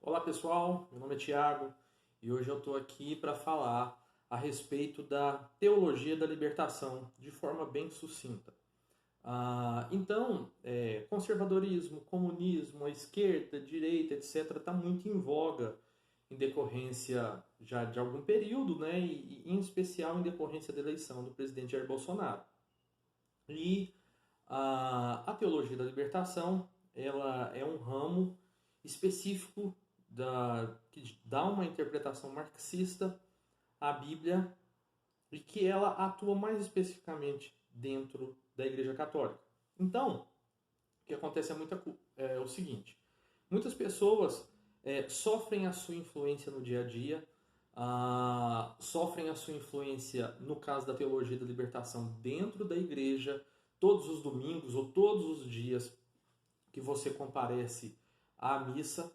Olá pessoal, meu nome é Tiago e hoje eu estou aqui para falar a respeito da teologia da libertação de forma bem sucinta. Conservadorismo, comunismo, a esquerda, a direita, etc., está muito em voga em decorrência já de algum período, né, e em especial em decorrência da eleição do presidente Jair Bolsonaro. E a teologia da libertação ela é um ramo específico que dá uma interpretação marxista à Bíblia e que ela atua mais especificamente dentro da Igreja Católica. Então, o que acontece é o seguinte: muitas pessoas sofrem a sua influência no dia a dia, sofrem a sua influência, no caso da teologia da libertação, dentro da igreja, todos os domingos ou todos os dias que você comparece à missa,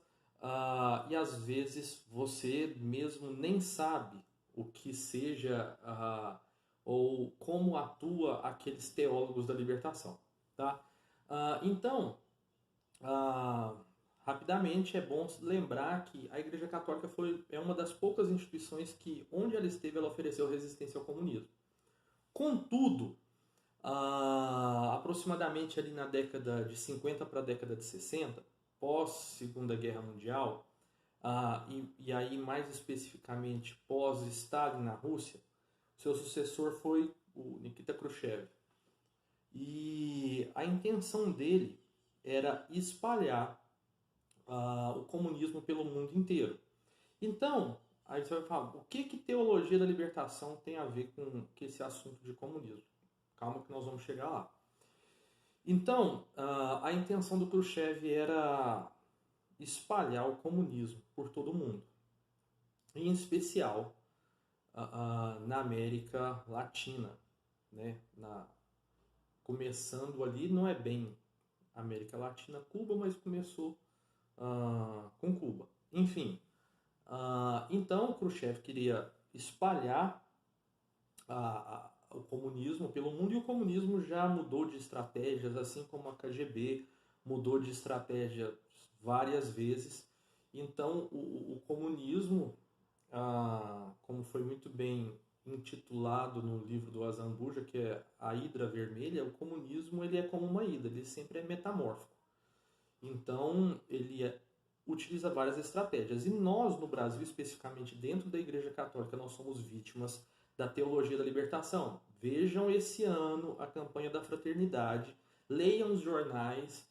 e às vezes você mesmo nem sabe o que seja ou como atua aqueles teólogos da libertação. Tá? Então, rapidamente é bom lembrar que a Igreja Católica é uma das poucas instituições que, onde ela esteve, ela ofereceu resistência ao comunismo. Contudo, aproximadamente ali na década de 50 para a década de 60, pós Segunda Guerra Mundial, e aí mais especificamente pós Stalin na Rússia, seu sucessor foi o Nikita Khrushchev. E a intenção dele era espalhar o comunismo pelo mundo inteiro. Então, aí você vai falar, o que teologia da libertação tem a ver com esse assunto de comunismo? Calma que nós vamos chegar lá. Então, a intenção do Khrushchev era espalhar o comunismo por todo o mundo. Em especial na América Latina. Né? Começando ali, não é bem América Latina, Cuba, mas começou com Cuba. Enfim, então Khrushchev queria espalhar o comunismo pelo mundo, e o comunismo já mudou de estratégias, assim como a KGB mudou de estratégia várias vezes. Então o comunismo, como foi muito bem intitulado no livro do Azambuja, que é A Hidra Vermelha, o comunismo ele é como uma hidra, ele sempre é metamórfico. Então ele utiliza várias estratégias. E nós, no Brasil, especificamente dentro da Igreja Católica, nós somos vítimas da teologia da libertação. Vejam esse ano a campanha da fraternidade, leiam os jornais,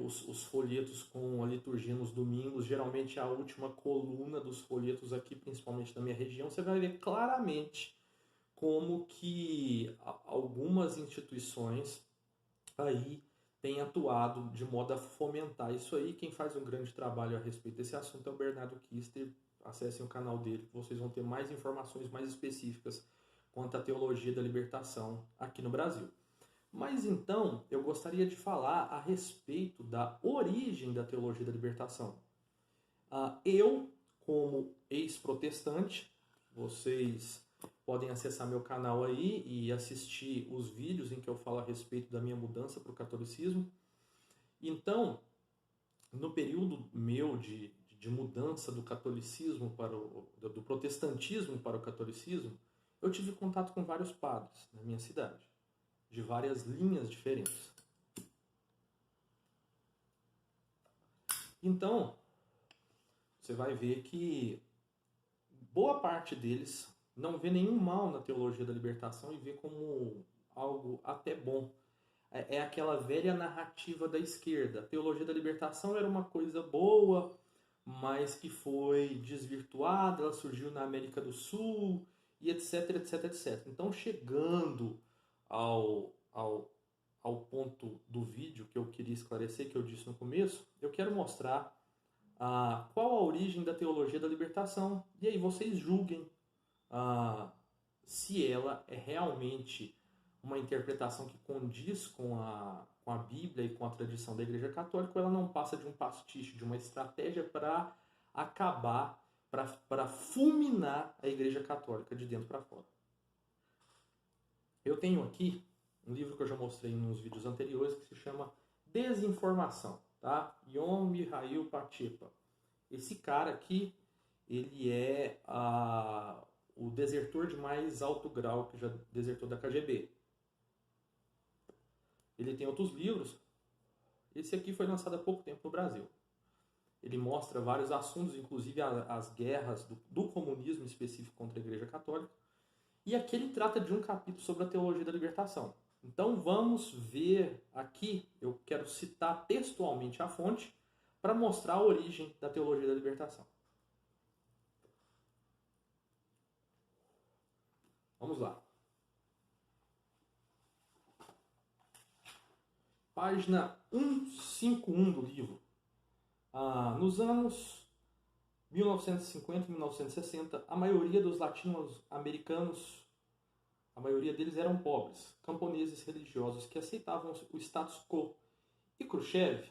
os folhetos com a liturgia nos domingos, geralmente a última coluna dos folhetos aqui, principalmente na minha região, você vai ver claramente como que algumas instituições aí têm atuado de modo a fomentar isso aí. Quem faz um grande trabalho a respeito desse assunto é o Bernardo Kister. Acessem o canal dele, que vocês vão ter mais informações mais específicas quanto à teologia da libertação aqui no Brasil. Mas então, eu gostaria de falar a respeito da origem da teologia da libertação. Eu, como ex-protestante, vocês podem acessar meu canal aí e assistir os vídeos em que eu falo a respeito da minha mudança para o catolicismo. Então, no período meu de mudança do catolicismo do protestantismo para o catolicismo, eu tive contato com vários padres na minha cidade, de várias linhas diferentes. Então, você vai ver que boa parte deles não vê nenhum mal na teologia da libertação e vê como algo até bom. É aquela velha narrativa da esquerda. A teologia da libertação era uma coisa boa, mas que foi desvirtuada, ela surgiu na América do Sul, e etc, etc, etc. Então, chegando ao ponto do vídeo que eu queria esclarecer, que eu disse no começo, eu quero mostrar qual a origem da teologia da libertação. E aí vocês julguem se ela é realmente uma interpretação que condiz com a Bíblia e com a tradição da Igreja Católica, ou ela não passa de um pastiche, de uma estratégia para acabar, para fulminar a Igreja Católica de dentro para fora. Eu tenho aqui um livro que eu já mostrei nos vídeos anteriores, que se chama Desinformação, tá? Yom Mihail Pachepa. Esse cara aqui, ele é o desertor de mais alto grau que já desertou da KGB. Ele tem outros livros. Esse aqui foi lançado há pouco tempo no Brasil. Ele mostra vários assuntos, inclusive as guerras do comunismo específico contra a Igreja Católica. E aqui ele trata de um capítulo sobre a teologia da libertação. Então vamos ver aqui, eu quero citar textualmente a fonte para mostrar a origem da teologia da libertação. Vamos lá. Página 151 do livro. Nos anos 1950 e 1960, a maioria dos latino-americanos, a maioria deles eram pobres, camponeses religiosos que aceitavam o status quo. E Khrushchev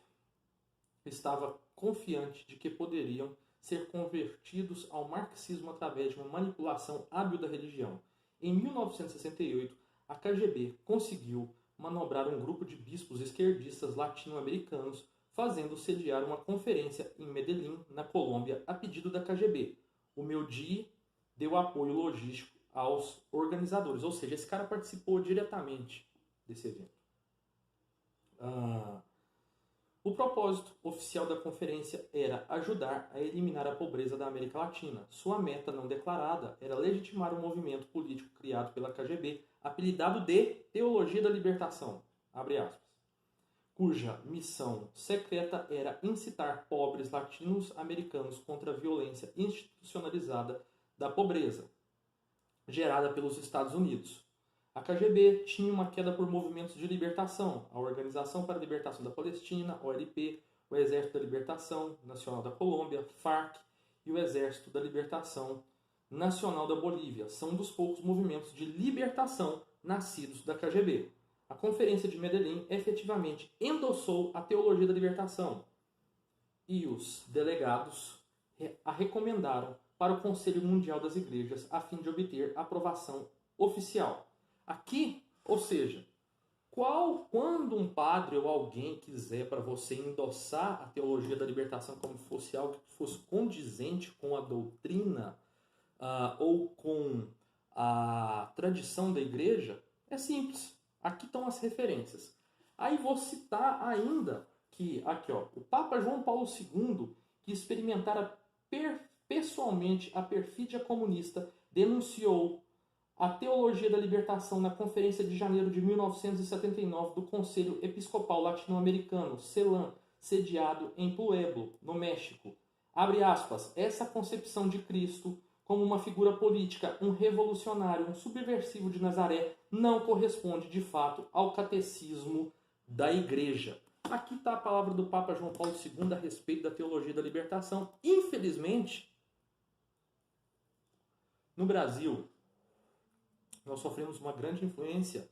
estava confiante de que poderiam ser convertidos ao marxismo através de uma manipulação hábil da religião. Em 1968, a KGB conseguiu manobrar um grupo de bispos esquerdistas latino-americanos, fazendo sediar uma conferência em Medellín, na Colômbia, a pedido da KGB. O Meudi deu apoio logístico aos organizadores, ou seja, esse cara participou diretamente desse evento. O propósito oficial da conferência era ajudar a eliminar a pobreza da América Latina. Sua meta não declarada era legitimar um movimento político criado pela KGB, apelidado de Teologia da Libertação, abre aspas, cuja missão secreta era incitar pobres latinos-americanos contra a violência institucionalizada da pobreza, gerada pelos Estados Unidos. A KGB tinha uma queda por movimentos de libertação, a Organização para a Libertação da Palestina, OLP, o Exército da Libertação Nacional da Colômbia, FARC, e o Exército da Libertação Nacional da Bolívia. São um dos poucos movimentos de libertação nascidos da KGB. A Conferência de Medellín efetivamente endossou a teologia da libertação e os delegados a recomendaram para o Conselho Mundial das Igrejas a fim de obter aprovação oficial. Aqui, ou seja, quando um padre ou alguém quiser para você endossar a teologia da libertação como fosse algo que fosse condizente com a doutrina ou com a tradição da igreja, é simples. Aqui estão as referências. Aí vou citar ainda que, aqui ó, o Papa João Paulo II, que experimentara pessoalmente a perfídia comunista, denunciou a teologia da libertação na Conferência de Janeiro de 1979 do Conselho Episcopal Latino-Americano, CELAM, sediado em Pueblo, no México. Abre aspas, essa concepção de Cristo como uma figura política, um revolucionário, um subversivo de Nazaré, não corresponde de fato ao catecismo da Igreja. Aqui está a palavra do Papa João Paulo II a respeito da teologia da libertação. Infelizmente, no Brasil, nós sofremos uma grande influência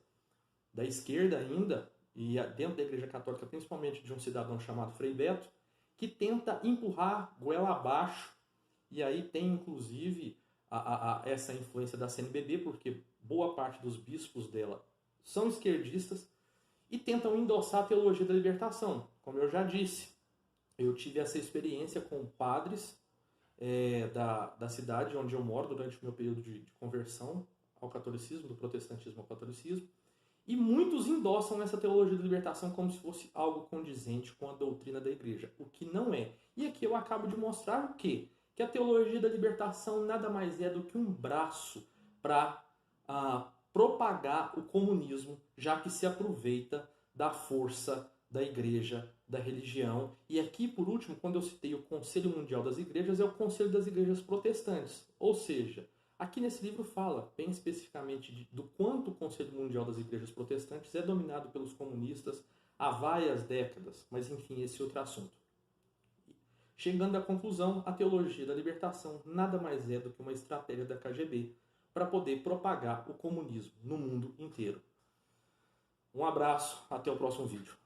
da esquerda ainda, e dentro da Igreja Católica, principalmente de um cidadão chamado Frei Beto, que tenta empurrar goela abaixo. E aí tem, inclusive, essa influência da CNBB, porque boa parte dos bispos dela são esquerdistas e tentam endossar a teologia da libertação. Como eu já disse, eu tive essa experiência com padres da cidade onde eu moro durante o meu período de conversão ao catolicismo, do protestantismo ao catolicismo, e muitos endossam essa teologia da libertação como se fosse algo condizente com a doutrina da igreja, o que não é. E aqui eu acabo de mostrar o quê? Que a teologia da libertação nada mais é do que um braço para propagar o comunismo, já que se aproveita da força da igreja, da religião. E aqui, por último, quando eu citei o Conselho Mundial das Igrejas, é o Conselho das Igrejas Protestantes. Ou seja, aqui nesse livro fala bem especificamente do quanto o Conselho Mundial das Igrejas Protestantes é dominado pelos comunistas há várias décadas. Mas, enfim, esse é outro assunto. Chegando à conclusão, a teologia da libertação nada mais é do que uma estratégia da KGB para poder propagar o comunismo no mundo inteiro. Um abraço, até o próximo vídeo.